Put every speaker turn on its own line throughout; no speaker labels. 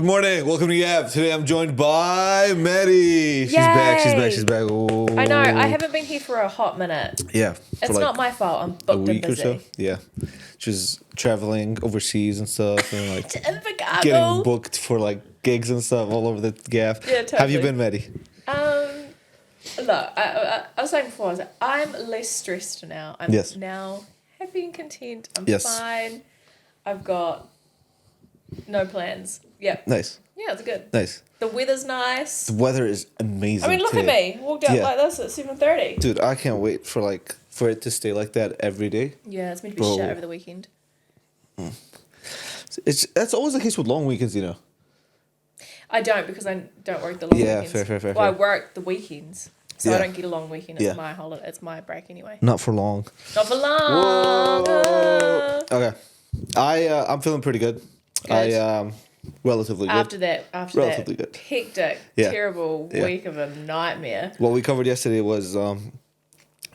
Good morning. Welcome to YAP. Today I'm joined by Maddie. She's back. She's back. Oh.
I know. I haven't been here for a hot minute.
Yeah.
It's not my fault. I'm booked and busy.
Or so. Yeah. She's traveling overseas and stuff, and like
To Invercargill.
getting booked for like gigs and stuff all over the gaff.
Yeah, totally.
Have you been, Maddie?
Look, I was saying before, I'm less stressed now. I'm now happy and content. I'm fine. I've got no plans. Yeah.
Nice.
Yeah, it's good.
Nice.
The weather's nice.
The weather is amazing.
I mean, look at me. Walked out like this at 7:30.
Dude, I can't wait for it to stay like that every day.
Yeah, it's meant to be shit over the weekend.
That's always the case with long weekends, you know.
I don't, because I don't work the long weekends.
Yeah, fair.
Well, I work the weekends. So I don't get a long weekend. It's my holiday. It's my break anyway.
Not for long.
Not for long.
Okay. I'm feeling pretty good. Relatively good.
After that
good.
hectic, terrible week of a nightmare.
What we covered yesterday was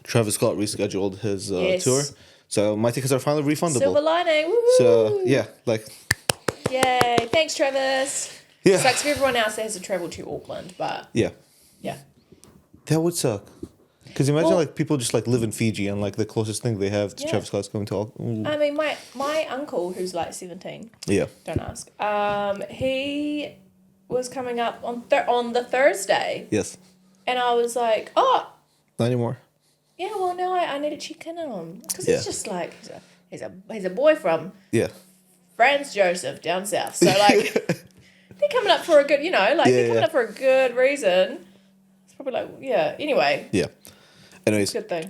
Travis Scott rescheduled his tour. So my tickets are finally refundable.
Silver lining. Woo-hoo.
So,
Yay. Thanks, Travis.
Yeah.
Sucks for everyone else that has to travel to Auckland, but...
Yeah. That would suck. Because imagine people just live in Fiji and the closest thing they have to Travis Scott's going to Auckland.
I mean, my uncle, who's 17.
Yeah.
Don't ask. He was coming up on the Thursday.
Yes.
And I was like, oh...
Not anymore.
Yeah, well, now I need to check in on him. Because he's just he's a boy from Franz Joseph down south. So, they're coming up for a good, they're coming up for a good reason. It's probably anyway.
Yeah. Anyways.
Good thing.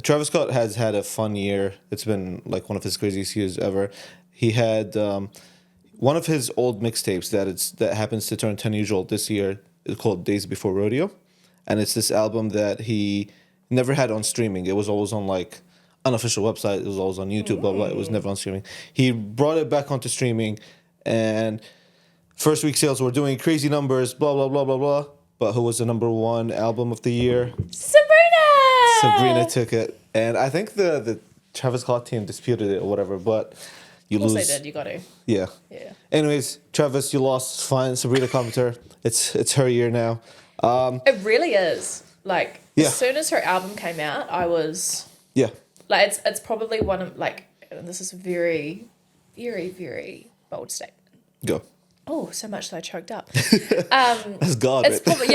Travis Scott has had a fun year. It's been one of his craziest years ever. He had one of his old mixtapes that happens to turn 10 years old this year. It's called Days Before Rodeo. And it's this album that he never had on streaming. It was always on unofficial website. It was always on YouTube, blah, blah. It was never on streaming. He brought it back onto streaming, and first week sales were doing crazy numbers, blah, blah, blah, blah, blah. But who was the number one album of the year? Sabrina took it. And I think the Travis Scott team disputed it or whatever, but you lose.
Of course they did. You got to.
Yeah. Anyways, Travis, you lost. It's fine. Sabrina Carpenter. It's her year now.
It really is. As soon as her album came out, I was...
Yeah.
It's probably one of, and this is a very, very, very bold statement.
Go.
Oh, so much that I choked up.
That's God.
It's probably,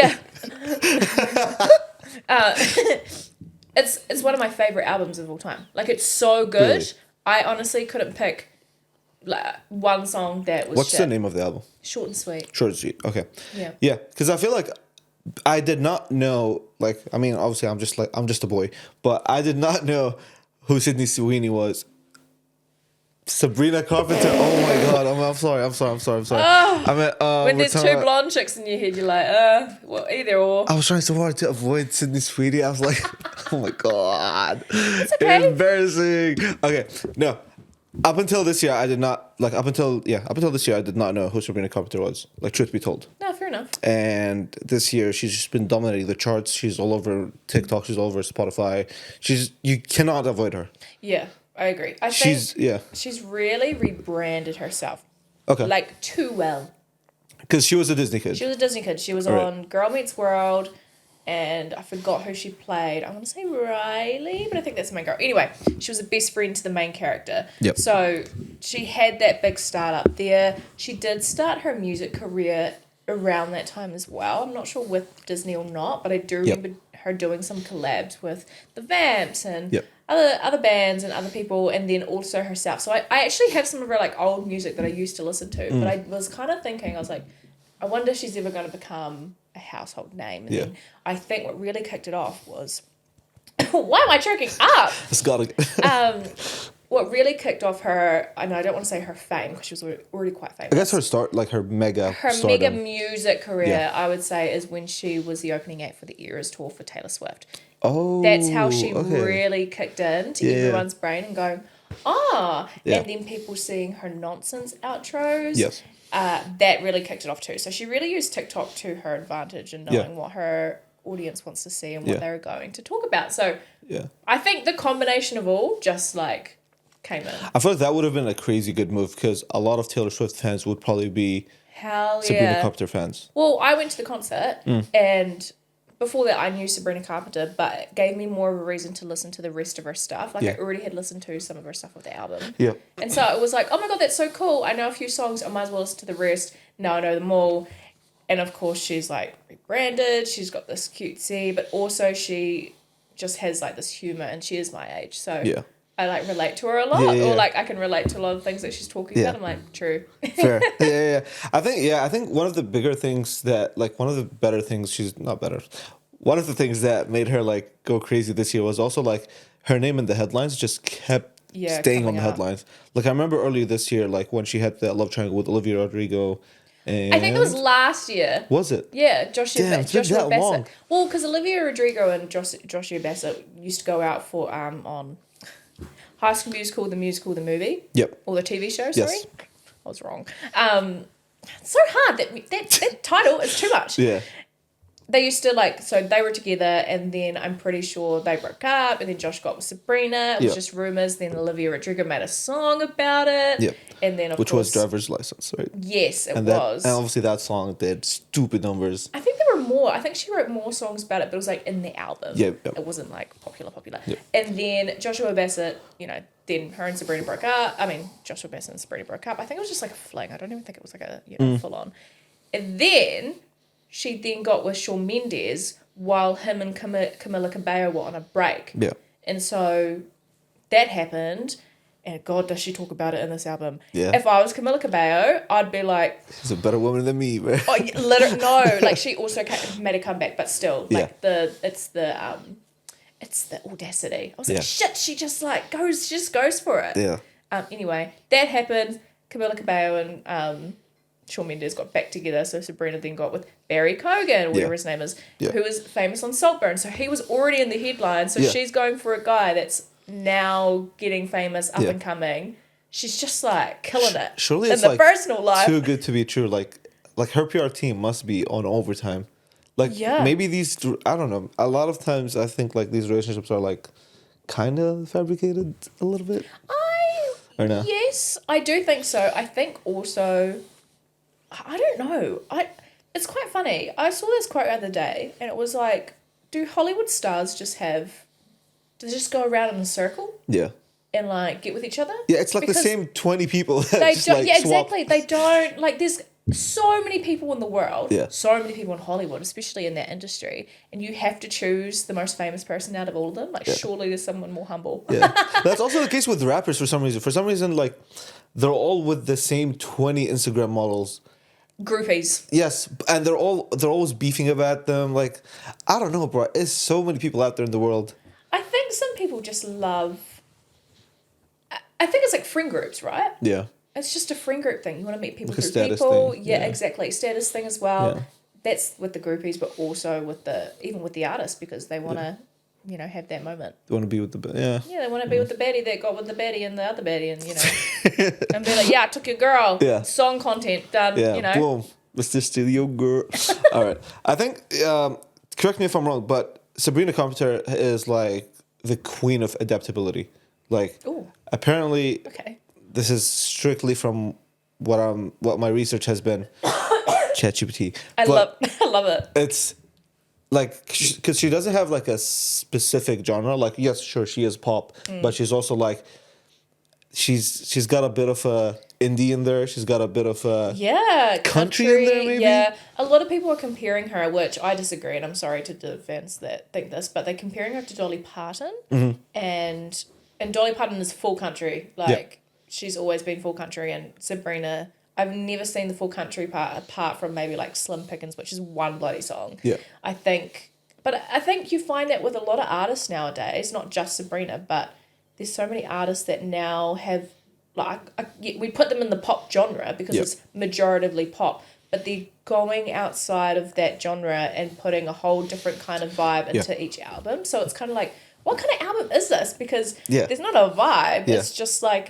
it's one of my favorite albums of all time. It's so good. Really? I honestly couldn't pick one song that was
What's the name of the album?
Short and Sweet.
Short and Sweet. Okay.
Yeah.
Yeah, because I feel I did not know, obviously I'm just a boy, but I did not know who Sydney Sweeney was. Sabrina Carpenter. Oh my God. I'm sorry.
When there's two blonde chicks in your head, you're well, either or.
I was trying so hard to avoid Sydney Sweeney. I was like, oh my God.
It's okay.
Embarrassing. Okay. No. Up until this year, I did not this year, I did not know who Sabrina Carpenter was. Truth be told.
No, fair enough.
And this year, she's just been dominating the charts. She's all over TikTok. She's all over Spotify. You cannot avoid her.
Yeah, I agree. I think she's really rebranded herself.
Okay.
Too well.
Because she was a Disney kid.
She was on Girl Meets World. And I forgot who she played. I want to say Riley, but I think that's the main girl. Anyway, she was a best friend to the main character.
Yep.
So she had that big start up there. She did start her music career around that time as well. I'm not sure with Disney or not, but I do remember her doing some collabs with the Vamps and other bands and other people, and then also herself. So I actually have some of her old music that I used to listen to, but I was kind of thinking, I was like, I wonder if she's ever going to become a household name. And then I think what really kicked it off was... Why am I choking up?
It's got to...
What really kicked off her... I know I don't want to say her fame, because she was already quite famous.
I guess her start, her mega
mega music career, I would say, is when she was the opening act for the Eras tour for Taylor Swift.
Oh,
that's how she really kicked into everyone's brain and going, and then people seeing her nonsense outros.
Yes.
That really kicked it off too. So she really used TikTok to her advantage and knowing what her audience wants to see and what they're going to talk about. So I think the combination of all just came in.
I feel like that would have been a crazy good move because a lot of Taylor Swift fans would probably be
Hell
Sabrina
yeah.
Carpenter fans.
Well, I went to the concert and before that I knew Sabrina Carpenter, but it gave me more of a reason to listen to the rest of her stuff. Like I already had listened to some of her stuff with the album.
Yeah.
And so it was like, oh my God, that's so cool. I know a few songs. I might as well listen to the rest. Now I know them all. And of course she's like rebranded. She's got this cutesy, but also she just has like this humor and she is my age. So
Yeah.
I like relate to her a lot, or like I can relate to a lot of things that she's talking about. I'm like, true.
Fair. Yeah. I think one of the bigger things that, like, one of the better things, she's not better. One of the things that made her like go crazy this year was also like her name in the headlines just kept staying on the headlines. Like I remember earlier this year, like when she had that love triangle with Olivia Rodrigo. And
I think it was last year.
Was it?
Yeah, Joshua
It's been that
Bassett.
long.
Well, because Olivia Rodrigo and Joshua Bassett used to go out for on High School Musical, the movie.
Yep.
Or the TV show. Sorry,
Yes.
I was wrong. It's so hard that title is too much.
Yeah.
They used to like, so they were together and then I'm pretty sure they broke up and then Josh got with Sabrina. It was just rumours. Then Olivia Rodrigo made a song about it.
Yep.
And then, of
Which
course,
was Driver's License, right?
yes, it
And
was.
And obviously that song did stupid numbers.
I think there were more. I think she wrote more songs about it, but it was like in the album.
Yeah.
It wasn't like popular.
Yeah.
And then Joshua Bassett, then her and Sabrina broke up. I mean, Joshua Bassett and Sabrina broke up. I think it was just like a fling. I don't even think it was like a full on. And then she then got with Shawn Mendes while him and Camila Cabello were on a break.
Yeah.
And so that happened. And God, does she talk about it in this album?
Yeah.
If I was Camila Cabello, I'd be like,
she's a better woman than me, man.
oh, literally, no. Like she also made a comeback, but still, like it's the audacity. I was like, shit. She just goes for it.
Yeah.
Anyway, that happened. Camila Cabello and Shawn Mendes got back together. So Sabrina then got with Barry Cogan, whatever his name is, who was famous on Saltburn. So he was already in the headlines. So she's going for a guy that's now getting famous, up and coming. She's just like killing it.
Surely
in
it's
the
like
personal life.
too good to be true. Like her PR team must be on overtime. Like maybe these, I don't know. A lot of times I think like these relationships are like kind of fabricated a little bit. Or no?
Yes, I do think so. I think also, I don't know. It's quite funny. I saw this quote the other day, and it was like, do Hollywood stars just go around in a circle?
Yeah.
And like get with each other?
Yeah, it's like the same 20 people. That
They
just,
don't.
like,
Yeah,
swap.
exactly. They don't like. There's so many people in the world.
Yeah.
So many people in Hollywood, especially in that industry, and you have to choose the most famous person out of all of them. Like, surely there's someone more humble.
Yeah. That's also the case with rappers for some reason. For some reason, like they're all with the same 20 Instagram models.
Groupies.
Yes, and they're always beefing about them. Like, I don't know, bro. There's so many people out there in the world.
I think some people just love. I think it's like friend groups, right?
Yeah.
It's just a friend group thing. You want to meet people
Like a
through
status
people.
thing.
Yeah,
Yeah.
exactly. Status thing as well.
Yeah.
That's with the groupies, but also with even with the artists because they want to, have that moment.
They want to be with the
Yeah, they want to be with the baddie that got with the baddie and the other baddie, and and be like, yeah, I took your girl.
Yeah.
Song content done.
Yeah. Boom, Mr. Studio Girl. All right. I think. Correct me if I'm wrong, but Sabrina Carpenter is like the queen of adaptability. Like, apparently, this is strictly from what my research has been. ChatGPT.
I love it.
It's like because she doesn't have like a specific genre. Like, yes, sure, she is pop, but she's also like she's got a bit of a indie in there. She's got a bit of a country in there, maybe.
Yeah, a lot of people are comparing her, which I disagree, and I'm sorry to the fans that think this, but they're comparing her to Dolly Parton, and Dolly Parton is full country. Like she's always been full country, and Sabrina. I've never seen the full country part apart from maybe like Slim Pickens, which is one bloody song.
Yeah.
I think you find that with a lot of artists nowadays, not just Sabrina, but there's so many artists that now have like we put them in the pop genre because it's majoritively pop, but they're going outside of that genre and putting a whole different kind of vibe into each album. So it's kind of like, what kind of album is this? Because there's not a vibe. Yeah. It's just like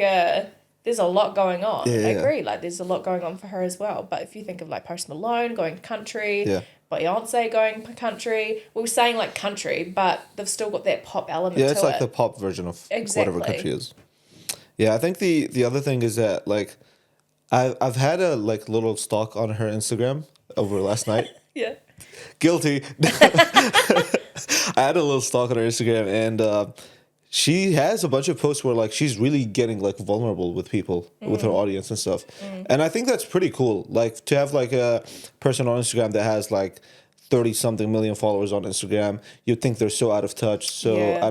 there's a lot going on.
Yeah,
I agree. Like there's a lot going on for her as well. But if you think of like Post Malone going country, Beyonce going country, we were saying like country, but they've still got that pop element to it.
Yeah, it's like the pop version of whatever country is. Yeah, I think the other thing is that like I've had a like little stalk on her Instagram over last night.
Yeah.
Guilty. I had a little stalk on her Instagram, and she has a bunch of posts where like she's really getting like vulnerable with people, with her audience and stuff. And I think that's pretty cool. Like to have like a person on Instagram that has like 30 something million followers on Instagram, you'd think they're so out of touch, so
Yeah.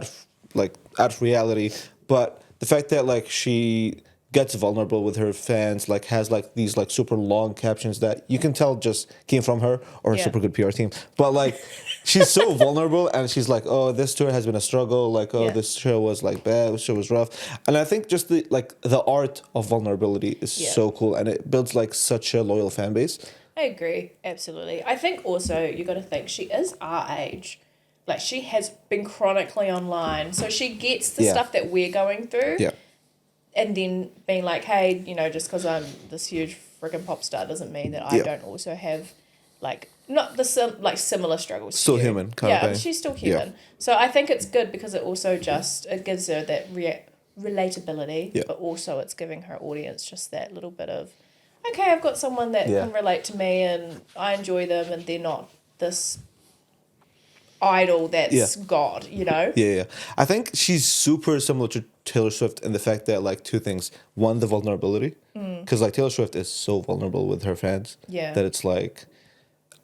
out of reality. But the fact that like she gets vulnerable with her fans, like has like these like super long captions that you can tell just came from her or a
Yeah.
super good PR team. But like she's so vulnerable, and she's like, oh, this tour has been a struggle, like, oh,
Yeah.
this show was like bad, this show was rough. And I think just the art of vulnerability is
Yeah.
so cool, and it builds like such a loyal fan base.
I agree, absolutely. I think also you got to think she is our age. Like she has been chronically online, so she gets the
Yeah.
stuff that we're going through.
Yeah.
And then being like, hey, you know, just because I'm this huge freaking pop star doesn't mean that I
Yeah.
don't also have, like, not the similar struggles. to
Still
you.
human kind of
Yeah,
thing.
she's still
Yeah.
human. So I think it's good because it also just it gives her that relatability,
Yeah.
but also it's giving her audience just that little bit of, okay, I've got someone that
Yeah.
can relate to me and I enjoy them and they're not this idol that's
Yeah.
God, you know?
Yeah, yeah. I think she's super similar to Taylor Swift in the fact that like two things. One, the vulnerability, because like Taylor Swift is so vulnerable with her fans.
Yeah.
That it's like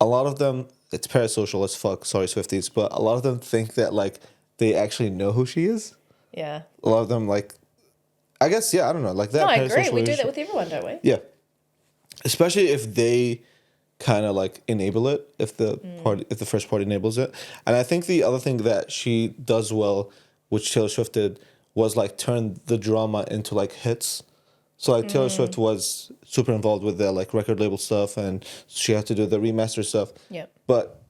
a lot of them. It's parasocial as fuck. Sorry, Swifties, but a lot of them think that like they actually know who she is.
Yeah.
A lot of them like, I guess I don't know, like that.
No, I agree.
parasocial
We do that
relationship-
with everyone, don't we?
Yeah, especially if they kind of like enable it, if the party, if the first party enables it. And I think the other thing that she does well, which Taylor Swift did, was like turn the drama into like hits. So like Taylor Swift was super involved with the like record label stuff, and she had to do the remaster stuff.
Yep.
But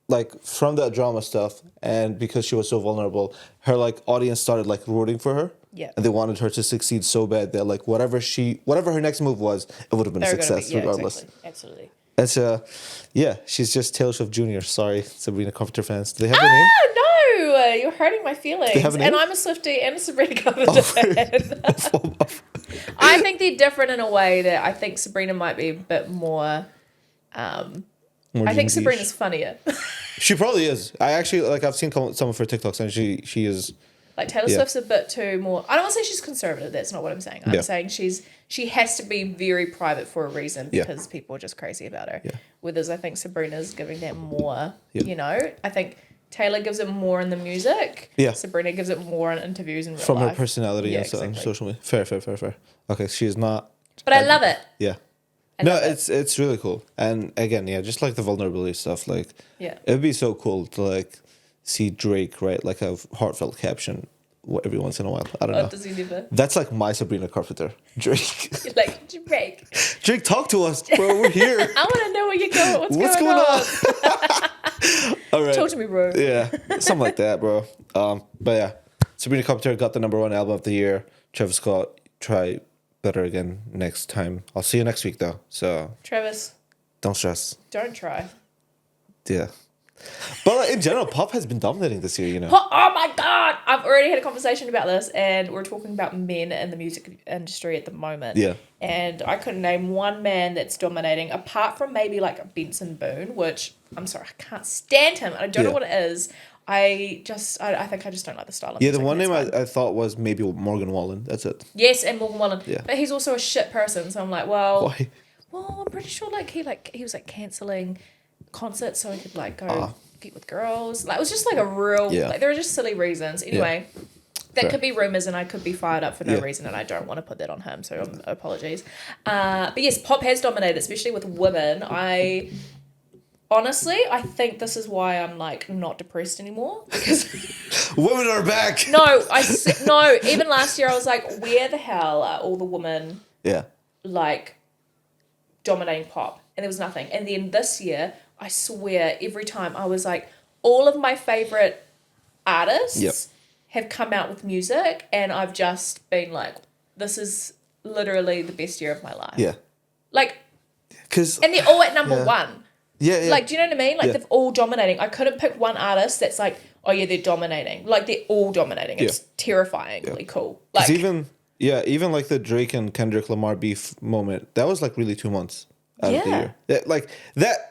like from that drama stuff, and because she was so vulnerable, her like audience started like rooting for her.
Yeah.
And they wanted her to succeed so bad that like whatever her next move was, it would have been a
They're gonna
success
be, yeah,
regardless.
exactly. Absolutely.
And so, yeah, she's just Taylor Swift Jr. Sorry, Sabrina Carpenter fans. Do they have a name?
Oh, no! You're hurting my feelings.
They have a name?
And I'm a Swiftie and a Sabrina Carpenter fan. I think they're different in a way that I think Sabrina might be a bit more...
More
I think
niche.
Sabrina's funnier.
She probably is. I actually like. I've seen some of her TikToks, and she is.
Like Taylor
Yeah.
Swift's a bit too more... I don't want to say she's conservative. That's not what I'm saying. I'm
Yeah.
saying she has to be very private for a reason
Yeah.
because people are just crazy about her.
Yeah.
Whereas I think Sabrina's giving that more,
Yeah.
you know? I think Taylor gives it more in the music.
Yeah.
Sabrina gives it more in interviews and real
From
life.
her personality
Yeah,
and stuff on
exactly.
social media. Fair. Okay, she's not.
But I love it.
Yeah.
I
No,
love it.
it's really cool. And again, yeah, just like the vulnerability stuff. Like,
Yeah.
it'd be so cool to like see Drake write like a heartfelt caption every once in a while. I don't
Oh,
know.
does he never?
That's like my Sabrina Carpenter. Drake.
You're like, Drake,
Drake, talk to us, bro. We're here.
I want to know where you're going.
What's going on? All right.
Talk to me, bro.
Yeah, something like that, bro. But yeah, Sabrina Carpenter got the #1 album of the year. Travis Scott, try better again next time. I'll see you next week though. So
Travis,
don't stress.
don't try.
Yeah. But like, in general, pop has been dominating this year, you know.
Oh my God. I've already had a conversation about this and we're talking about men in the music industry at the moment.
Yeah.
And I couldn't name one man that's dominating apart from maybe like Benson Boone, which I'm sorry, I can't stand him. I don't know
Yeah.
what it is. I think I just don't like the style of
Yeah,
music.
the one
and
name
that's fine.
I thought was maybe Morgan Wallen. That's it.
Yes, and Morgan Wallen.
Yeah.
But he's also a shit person, so I'm like, well,
Why?
I'm pretty sure he was like cancelling concerts so he could like go get with girls. Like it was just like a real
Yeah.
like there were just silly reasons. Anyway, that
Fair.
could be rumors and I could be fired up for no
Yeah.
reason and I don't want to put that on him, so apologies. But yes, pop has dominated, especially with women. Honestly, I think this is why I'm like not depressed anymore because
Women are back.
no, even last year I was like, where the hell are all the women
Yeah.
like dominating pop? And there was nothing. And then this year, I swear, every time I was like, all of my favorite artists
Yep.
have come out with music, and I've just been like, this is literally the best year of my life.
Yeah.
Like,
Because
and they're all at number
Yeah.
one.
yeah.
Like, do you know what I mean? Like,
Yeah.
they're all dominating. I couldn't pick one artist that's like, oh yeah, they're dominating. Like, they're all dominating. It's terrifyingly cool. Like,
Because Yeah, even like the Drake and Kendrick Lamar beef moment, that was like really 2 months out of the
Yeah.
year.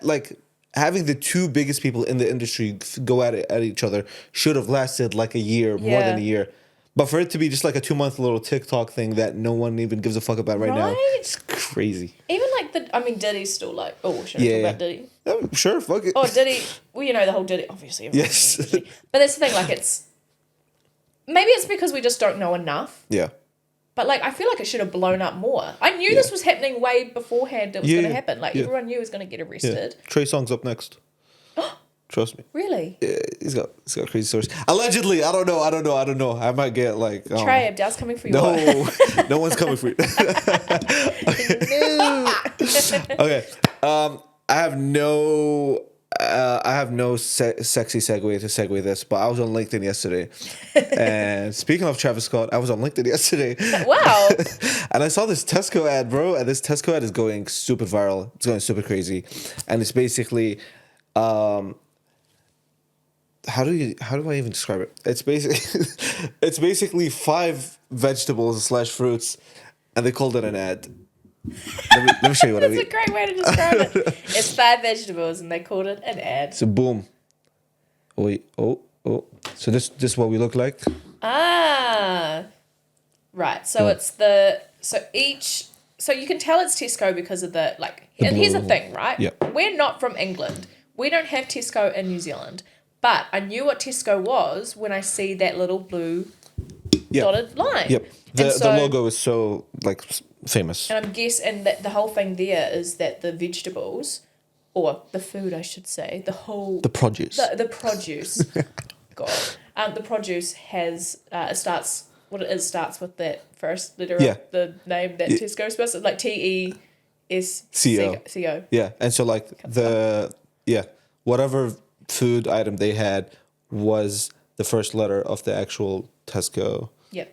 Like having the two biggest people in the industry go at each other should have lasted like a year, more than a
Yeah.
year. But for it to be just like a 2 month little TikTok thing that no one even gives a fuck about right now,
Right?
it's crazy.
Even like Diddy's still like, oh, should I
Yeah.
talk about Diddy?
Oh, sure, fuck it.
Oh, Diddy, well, you know, the whole Diddy, obviously. everyone
Yes.
knows Diddy. But that's the thing, like, maybe it's because we just don't know enough.
Yeah.
But, like, I feel like it should have blown up more. I knew this was happening way beforehand it was going to happen. Like, everyone knew he was going to get
Yeah.
arrested.
Trey Songz up next. Trust me.
Really?
Yeah, he's got crazy stories. Allegedly, I don't know. I might get like
Trey, Abdel's coming for you.
No, no one's coming for you. No. Okay. I have no sexy segue to segue this, but I was on LinkedIn yesterday, and speaking of Travis Scott, I was on LinkedIn yesterday.
Wow.
And I saw this Tesco ad, bro, and this Tesco ad is going super viral. It's going super crazy, and it's basically, how do I even describe it? It's basically 5 vegetables / fruits, and they called it an ad. Let me show you what I mean.
That's a great way to describe it. It's 5 vegetables, and they called it an ad.
So boom. Wait. Oh. So this is what we look like.
Ah. Right. So it's so you can tell it's Tesco because of the like. And here's the thing, right?
Yeah.
We're not from England. We don't have Tesco in New Zealand. But I knew what Tesco was when I see that little blue dotted line.
Yep. The logo is so like famous.
And I'm guessing that the whole thing there is that the vegetables, or the food, I should say,
The produce.
the produce. God, the produce has starts with that first letter of the name that Tesco is supposed to, like TESCO.
Yeah, and so like whatever food item they had was the first letter of the actual Tesco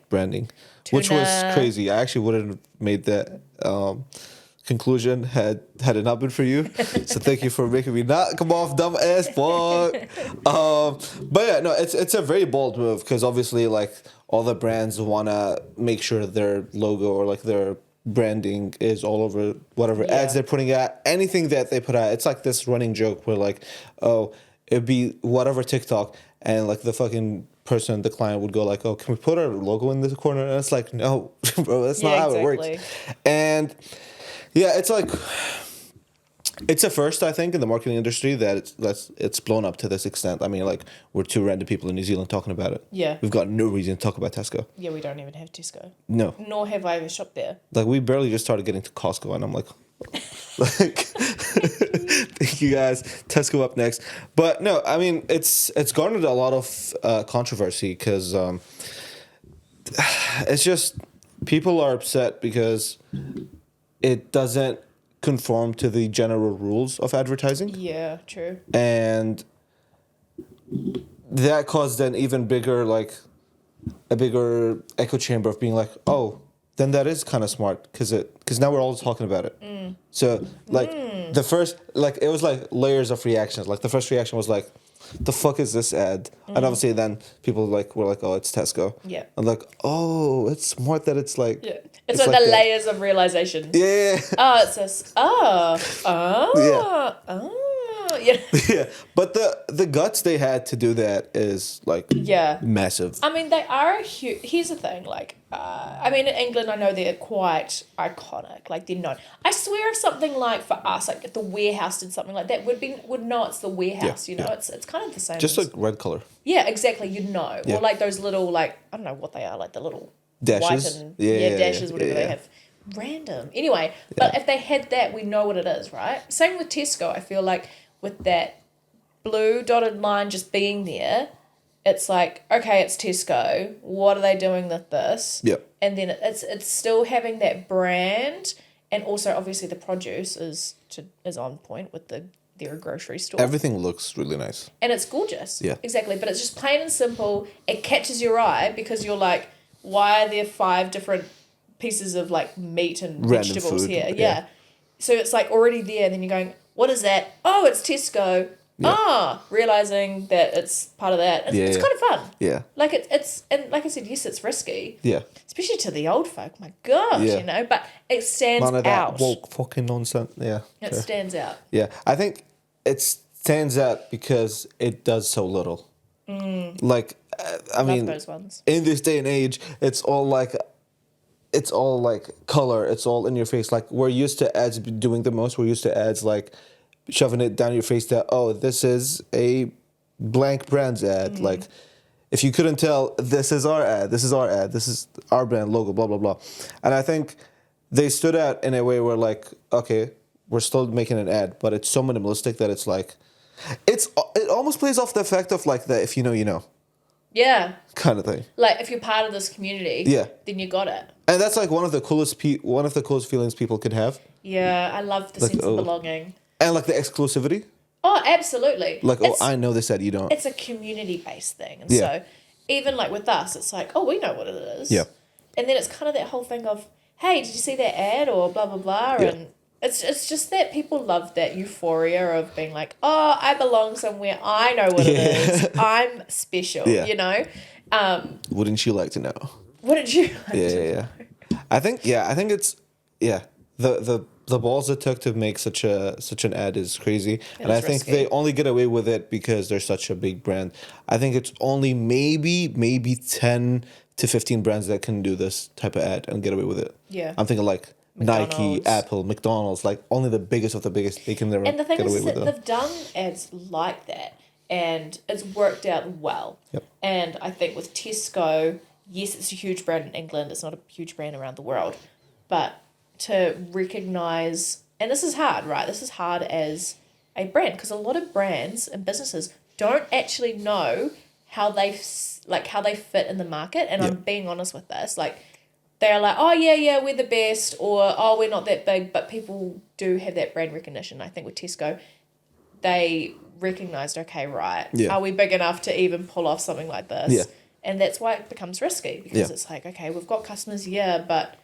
branding, which was crazy. I actually wouldn't have made that conclusion had it not been for you. So thank you for making me not come off dumb as fuck. But yeah, no, it's a very bold move because obviously like all the brands want to make sure their logo or like their branding is all over whatever ads they're putting out, anything that they put out. It's like this running joke where like, oh, it'd be whatever TikTok, and like the fucking person, the client would go like, oh, can we put our logo in this corner? And it's like, no, bro, that's not how it works. And yeah, it's like, it's a first, I think, in the marketing industry that it's blown up to this extent. I mean, like, we're 2 random people in New Zealand talking about it.
Yeah.
We've got no reason to talk about Tesco.
Yeah, we don't even have Tesco.
No.
Nor have I ever shopped there.
Like, we barely just started getting to Costco, and I'm like, thank you guys. Tesco up next. But no, I mean, it's garnered a lot of controversy because it's just people are upset because it doesn't conform to the general rules of advertising.
Yeah, true.
And that caused an even bigger, like, a bigger echo chamber of being like, oh, then that is kind of smart because now we're all talking about it. So like the first, like it was like layers of reactions. Like the first reaction was like, the fuck is this ad? And obviously then people like were like, oh, it's Tesco.
Yeah.
And like, oh, it's smart that it's like.
Yeah. It's like the
that.
layers of realization.
Yeah.
Oh, it's this. Oh. Yeah.
Yeah. But the guts they had to do that is like massive.
I mean, they are huge. Here's the thing, like, I mean, in England, I know they're quite iconic. Like, they're known. I swear if something like, for us, like, if the Warehouse did something like that, would know it's the Warehouse, you know? Yeah. It's kind of the same.
Just like red color.
Yeah, exactly, you'd know.
Yeah.
Or like those little, like, I don't know what they are, like the little
dashes.
White and, dashes, whatever they have. Random. Anyway, but if they had that, we know what it is, right? Same with Tesco, I feel like, with that blue dotted line just being there, it's like, okay, it's Tesco. What are they doing with this?
Yep.
And then it's still having that brand, and also obviously the produce is on point with they're a grocery store.
Everything looks really nice.
And it's gorgeous.
Yeah.
Exactly. But it's just plain and simple. It catches your eye because you're like, why are there 5 different pieces of like meat and
random
vegetables
food.
here? Yeah. So it's like already there, and then you're going, what is that? Oh, it's Tesco. realizing that it's part of that. It's kind of fun.
Yeah.
Like it's and like I said, yes, it's risky.
Yeah.
Especially to the old folk. My gosh,
Yeah.
you know, but it stands
None of
out.
that woke fucking nonsense. Yeah.
It stands out.
Yeah. I think it stands out because it does so little. Like, I mean,
those ones.
in this day and age, it's all like color. It's all in your face. Like, we're used to ads doing the most. We're used to ads like shoving it down your face that, oh, this is a blank brand's ad. Like, if you couldn't tell, this is our ad. This is our ad. This is our brand logo, blah, blah, blah. And I think they stood out in a way where, like, okay, we're still making an ad, but it's so minimalistic that it's like, it almost plays off the effect of, like, the if you know, you know.
Yeah.
Kind of thing.
Like, if you're part of this community, then you got it.
And that's, like, one of the coolest feelings people could have.
Yeah, I love the sense of belonging.
And, like, the exclusivity.
Oh, absolutely.
Like, I know this ad, you don't.
It's a community-based thing. And so, even, like, with us, it's like, oh, we know what it is.
Yeah.
And then it's kind of that whole thing of, hey, did you see that ad? Or blah, blah, blah.
Yeah.
And it's just that people love that euphoria of being like, oh, I belong somewhere. I know what it is. I'm special, you know?
Wouldn't you like to know?
Wouldn't you like to know?
Yeah. I think it's, the balls it took to make such an ad is crazy. And I think they only get away with it because they're such a big brand. I think it's only maybe 10 to 15 brands that can do this type of ad and get away with it.
Yeah.
I'm thinking like Nike, Apple, McDonald's, like only the biggest of the biggest they can never get away with it.
And the thing is that they've done ads like that and it's worked out well.
Yep.
And I think with Tesco, yes, it's a huge brand in England. It's not a huge brand around the world. But to recognise, and this is hard, right? This is hard as a brand because a lot of brands and businesses don't actually know how they fit in the market. And I'm being honest with this. Like, they're like, oh, yeah, we're the best, or, oh, we're not that big, but people do have that brand recognition. I think with Tesco, they recognised, okay, right, are we big enough to even pull off something like this?
Yeah.
And that's why it becomes risky, because it's like, okay, we've got customers, but,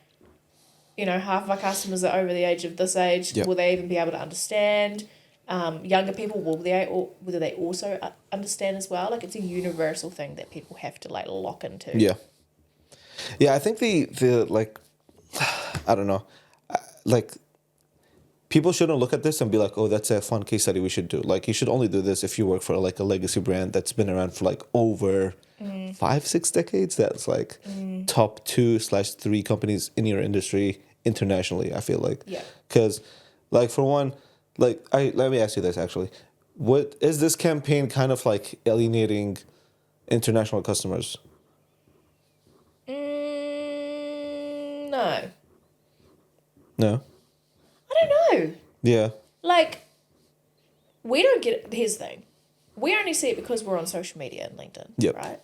you know, half of our customers are over the age of this age. Will they even be able to understand? Younger people, whether they also understand as well? Like, it's a universal thing that people have to, like, lock into.
Yeah, I think the like, I don't know, like, people shouldn't look at this and be like, oh, that's a fun case study we should do. Like, you should only do this if you work for like a legacy brand that's been around for like over 5-6 decades. That's like top 2/3 companies in your industry internationally, I feel like. Yeah. Because, like, for one, like, let me ask you this actually. What is this campaign kind of like alienating international customers?
No.
No?
I don't know.
Yeah.
Like, we don't get it. Here's the thing. We only see it because we're on social media and LinkedIn, right?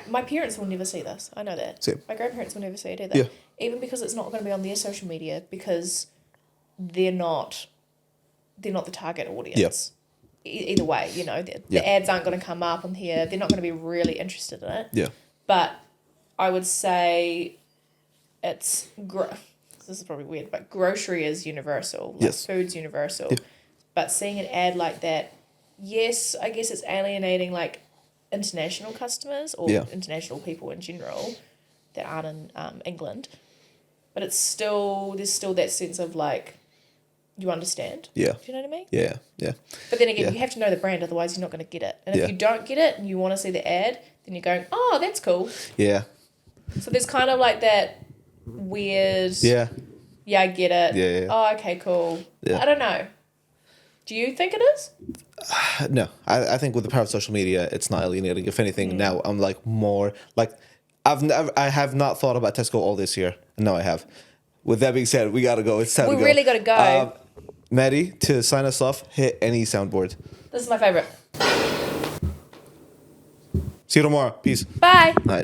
My parents will never see this. I know that.
Same.
My grandparents will never see it either.
Yeah.
Even because it's not going to be on their social media because they're not the target audience. Either way, you know, the ads aren't going to come up on here. They're not going to be really interested in it.
Yeah.
But I would say it's this is probably weird, but grocery is universal. Like, food's universal. Yeah. But seeing an ad like that, yes, I guess it's alienating like international customers or international people in general that aren't in England. But there's still that sense of like, you understand. Yeah. Do you know what I mean?
Yeah, yeah.
But then again, you have to know the brand, otherwise you're not going to get it. And if you don't get it and you want to see the ad, then you're going, oh, that's cool. Yeah. So there's kind of like that weird... Yeah, I get it. Yeah. Oh, okay, cool. Yeah. I don't know. Do you think it is?
No. I think with the power of social media, it's not alienating. If anything, now I'm like more... Like, I have not thought about Tesco all this year. No, I have. With that being said, we got to go. It's time to go.
We really got to go.
Maddie, to sign us off, hit any soundboard.
This is my favorite.
See you tomorrow. Peace.
Bye.
All right.